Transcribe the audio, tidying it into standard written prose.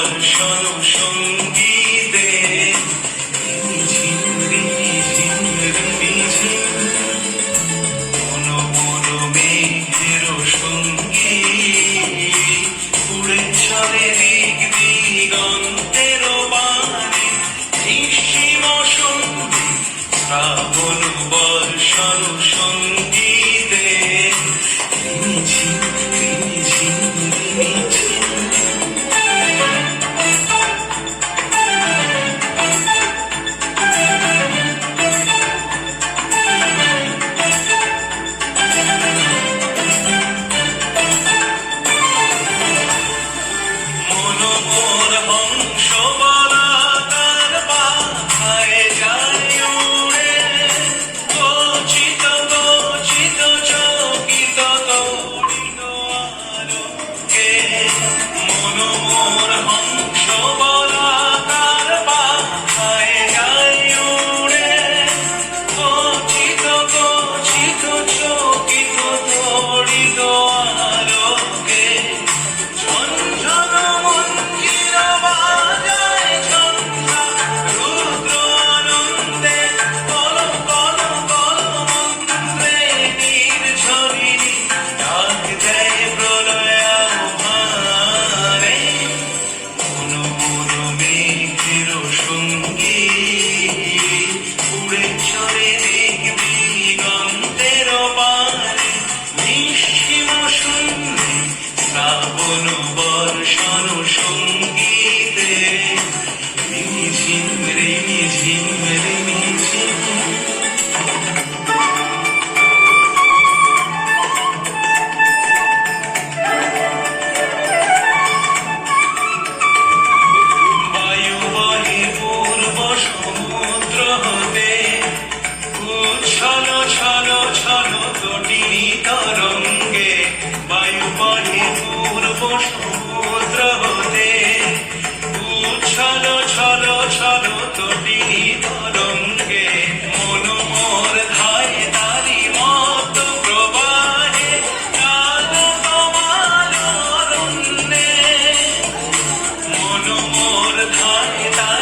বর্ষণ সঙ্গীতে ঝিম ঝিম ঝিম মনোমর মেঘের সঙ্গী উড়ে চলে দিক দিগন্তের বাণী নিঃসীম সন্ধি শ্রাবণ বর্ষণ সঙ্গীতে ঝিম ঝিম মনোমর হংস বলাকার বাধায় যায় উড়ে গচিত গচিত চকিত দৌড়িত আলোকে মনোমর হংস বলাকার বাধায় যায় উড়ে গচিত গচিত চকিত দৌড়িত আলোকে ঝনঝন মঞ্জির বাজায় ঝঞ্ঝা রুদ্র আনন্দে কল কল কল মন্ত্রে নির্ঝরিণী ডাক দেয় প্রলয়াভারে মনোমর মেঘের সঙ্গী উড়ে চলে দিক দিগন্তের পারে নিঃসীম শূন্যে শ্রাবণ বর্ষণ সঙ্গীতে রিমিঝিম রিমিঝিম রিমিঝিম বায়ু বহে পূর্ব সমুদ্র হতে উচ্ছল ছল ছল তটিনী তরঙ্গে বায়ু বহে পূর্ব সমুদ্র হতে উচ্ছল ছল ছল তটিনী তরঙ্গে মনোমর ধায় তারি মত প্রবাহে কাল কমাল অরণ্যে মনোমর ধায় তারি